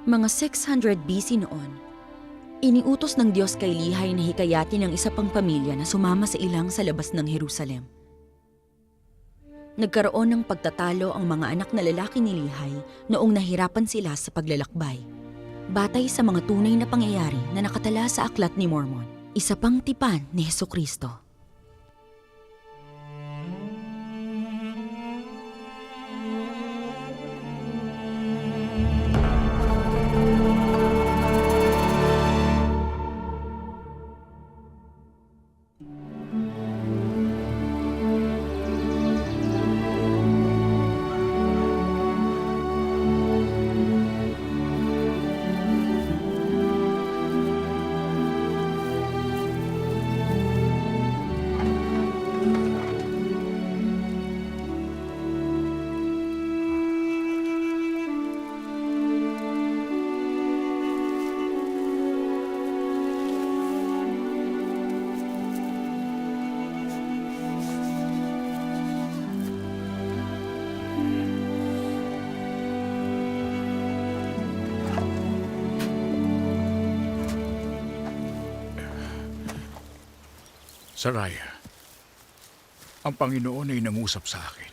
Mga 600 BC noon, iniutos ng Diyos kay Lehi na hikayatin ang isa pang pamilya na sumama sa ilang sa labas ng Jerusalem. Nagkaroon ng pagtatalo ang mga anak na lalaki ni Lehi noong nahirapan sila sa paglalakbay. Batay sa mga tunay na pangyayari na nakatala sa Aklat ni Mormon, isa pang tipan ni Hesukristo. Saraya, ang Panginoon ay nangusap sa akin.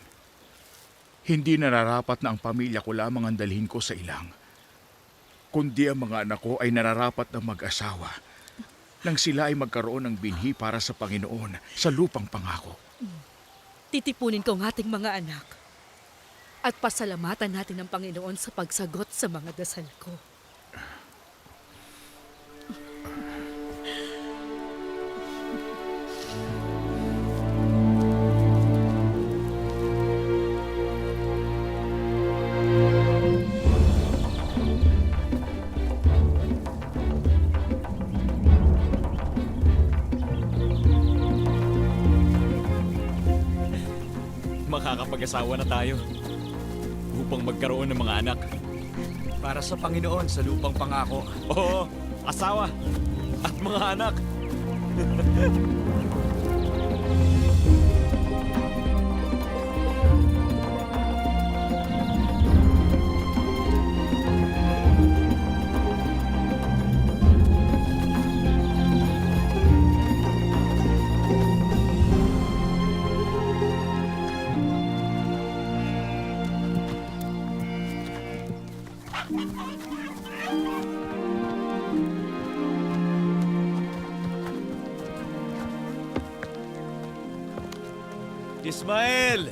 Hindi nararapat na ang pamilya ko lamang ang dalhin ko sa ilang, kundi ang mga anak ko ay nararapat na mag-asawa nang sila ay magkaroon ng binhi para sa Panginoon sa lupang pangako. Titipunin ko ang ating mga anak at pasalamatan natin ang Panginoon sa pagsagot sa mga dasal ko. Makakapag-asawa na tayo upang magkaroon ng mga anak. Para sa Panginoon sa lupang pangako. Oo, asawa at mga anak. Ismael!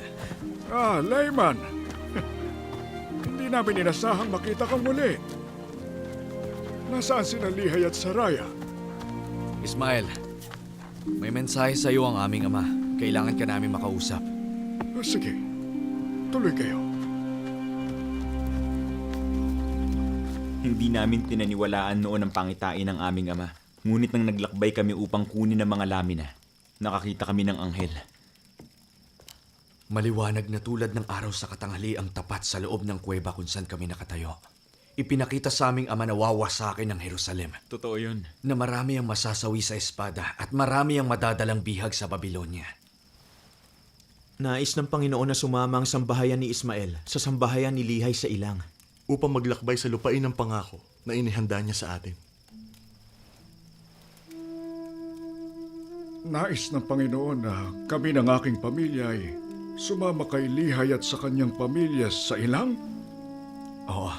Layman! Hindi namin inasahang makita kang muli. Nasaan sina Lehi at Saraya? Ismael, may mensahe sa iyo ang aming ama. Kailangan ka namin makausap. Sige, tuloy kayo. Hindi namin pinaniwalaan noon ang pangitain ng aming ama. Ngunit nang naglakbay kami upang kunin ang mga lamina, nakakita kami ng anghel. Maliwanag na tulad ng araw sa katanghali ang tapat sa loob ng kuweba kung saan kami nakatayo. Ipinakita sa aming ama na wawasakin ng Jerusalem. Totoo yun. Na marami ang masasawi sa espada at marami ang madadalang bihag sa Babylonia. Nais ng Panginoon na sumama ang sambahayan ni Ismael sa sambahayan ni Lehi sa ilang upang maglakbay sa lupain ng pangako na inihanda niya sa atin. Nais ng Panginoon na kami ng aking pamilya ay sumama kay Lehi at sa kanyang pamilya sa ilang? Oo.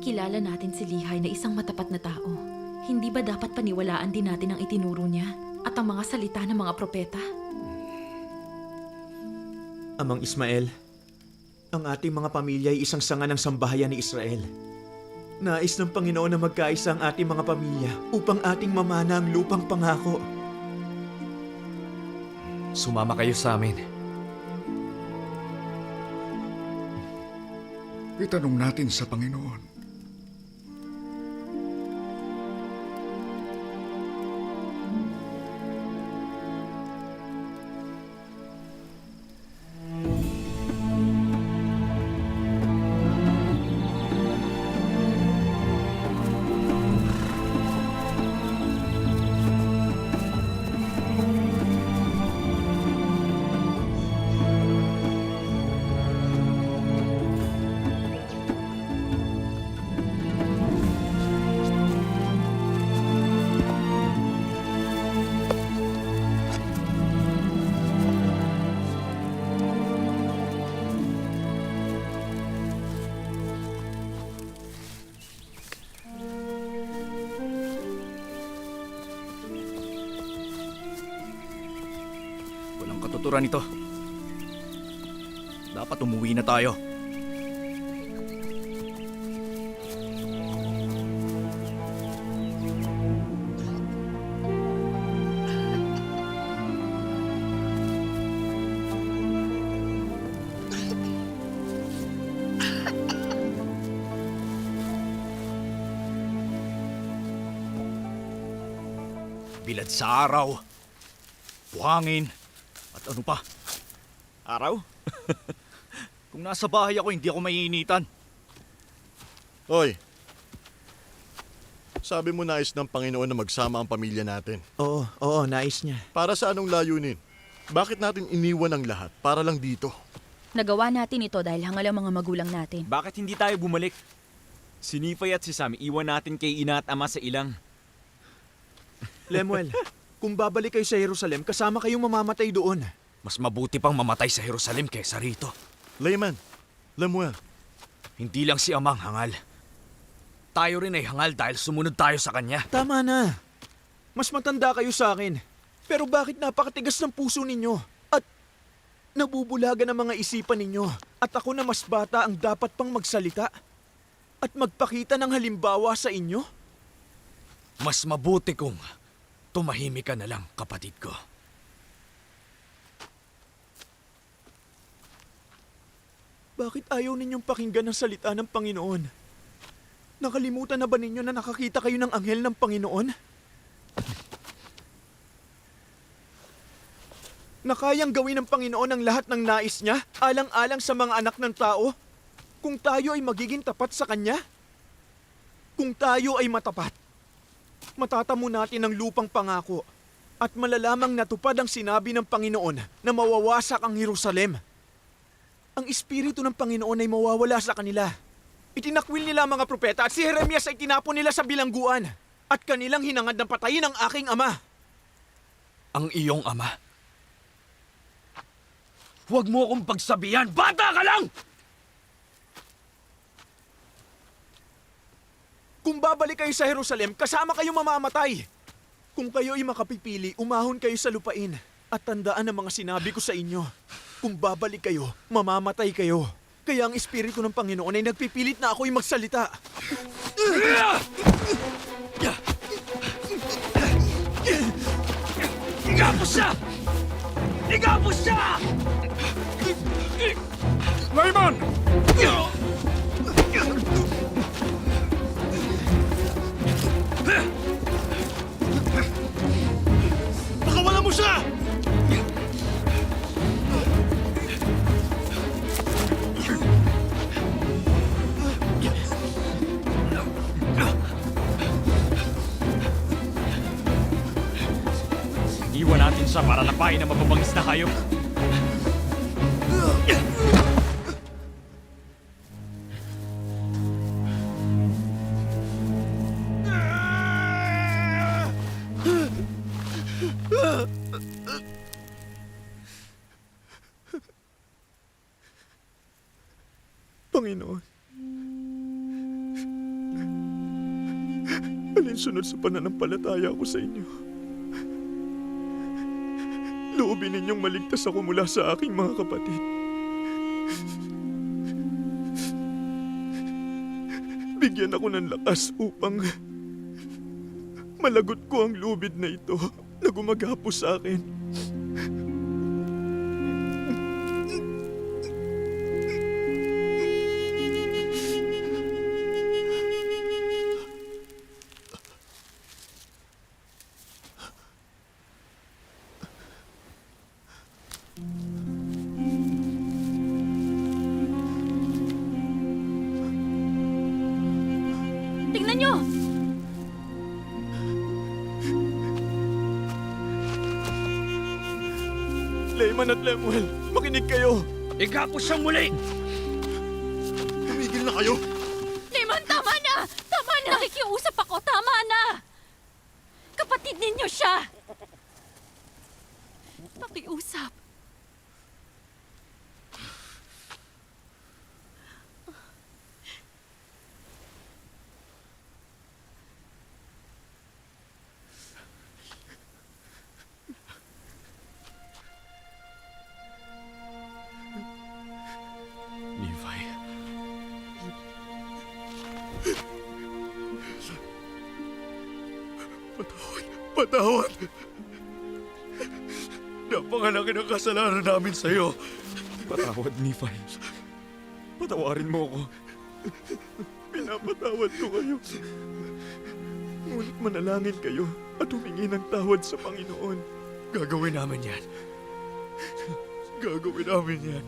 Kilala natin si Lehi na isang matapat na tao. Hindi ba dapat paniwalaan din natin ang itinuro niya at ang mga salita ng mga propeta? Amang Ismael, ang ating mga pamilya ay isang sanga ng sambahayan ni Israel. Nais ng Panginoon na magkaisa ang ating mga pamilya upang ating mamana ang lupang pangako. Sumama kayo sa amin. Itanong natin sa Panginoon. natutura nito. Dapat umuwi na tayo. Bilad sa araw, buhangin, at ano pa? Araw? Kung nasa bahay ako, hindi ako maiinitan. Hoy, sabi mo nais ng Panginoon na magsama ang pamilya natin. Oo, nais niya. Para sa anong layunin? Bakit natin iniwan ang lahat para lang dito? Nagawa natin ito dahil hangal ang mga magulang natin. Bakit hindi tayo bumalik? Si Nifay at si Sam, iwan natin kay ina at ama sa ilang. Lemuel, kung babalik kayo sa Jerusalem, kasama kayong mamamatay doon. Mas mabuti pang mamatay sa Jerusalem kaysa rito. Layman, Lemuel, Hindi lang si Amang hangal. Tayo rin ay hangal dahil sumunod tayo sa kanya. Tama na. Mas matanda kayo sa akin. Pero bakit napakatigas ng puso ninyo? At nabubulagan ang mga isipan ninyo. At ako na mas bata ang dapat pang magsalita. At magpakita ng halimbawa sa inyo? Mas mabuti kung tumahimik ka na lang, kapatid ko. Bakit ayaw ninyong pakinggan ang salita ng Panginoon? Nakalimutan na ba ninyo na nakakita kayo ng anghel ng Panginoon? Na kayang gawin ng Panginoon ang lahat ng nais niya, alang-alang sa mga anak ng tao, kung tayo ay magiging tapat sa Kanya? Kung tayo ay matapat, matatamo natin ang lupang pangako at malalamang natupad ang sinabi ng Panginoon na mawawasak ang Jerusalem. Ang Espiritu ng Panginoon ay mawawala sa kanila. Itinakwil nila ang mga propeta at si Jeremias ay tinapon nila sa bilangguan at kanilang hinangad na patayin ang aking ama. Ang iyong ama? Huwag mo akong pagsabihan! Bata ka lang! Kung babalik kayo sa Jerusalem, kasama kayo mamamatay. Kung kayo ay makapipili, umahon kayo sa lupain at tandaan ang mga sinabi ko sa inyo. Kung babalik kayo, mamamatay kayo. Kaya ang Espiritu ng Panginoon ay nagpipilit na ako'y magsalita. Igapos siya! Igapos siya! Layman! Pakawalan mo siya! Iwan natin siya para lapain ang mababangis na hayop. Panginoon, alinsunod sa pananampalataya ko sa inyo. Loobin ninyong maligtas ako mula sa aking mga kapatid. Bigyan ako ng lakas upang malagot ko ang lubid na ito na gumagapos sa akin. Tingnan nyo! Layman at Lemuel, makinig kayo! Igapos siyang muli! Tumigil na kayo! Layman, tama na! Tama na! Nakikiusap ako, tama na! Kapatid ninyo siya! Pakiusap. Patawad! Napakalaki ng kasalanan namin sa'yo. Patawad, Nephi. Patawarin mo ako. Pinapatawad ko kayo. Ngunit manalangin kayo at humingi ng tawad sa Panginoon. Gagawin namin yan. Gagawin namin yan.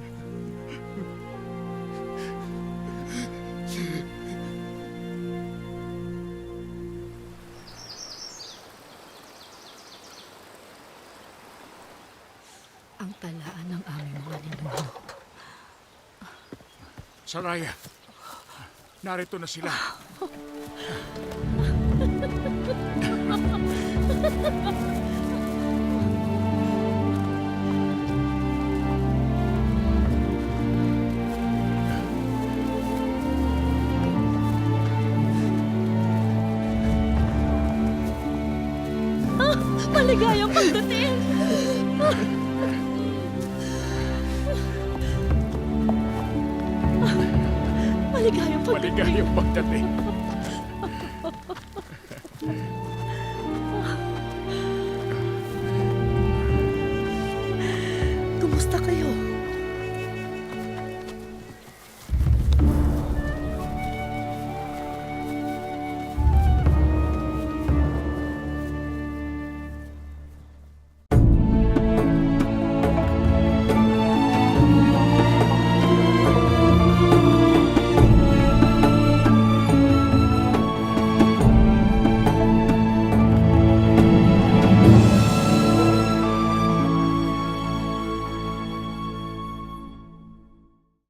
Ang talaan ng aming mga ninuno. Saraya, narito na sila. Maligayang pagdating! Maligayang pagdating! Maligayang pagdating.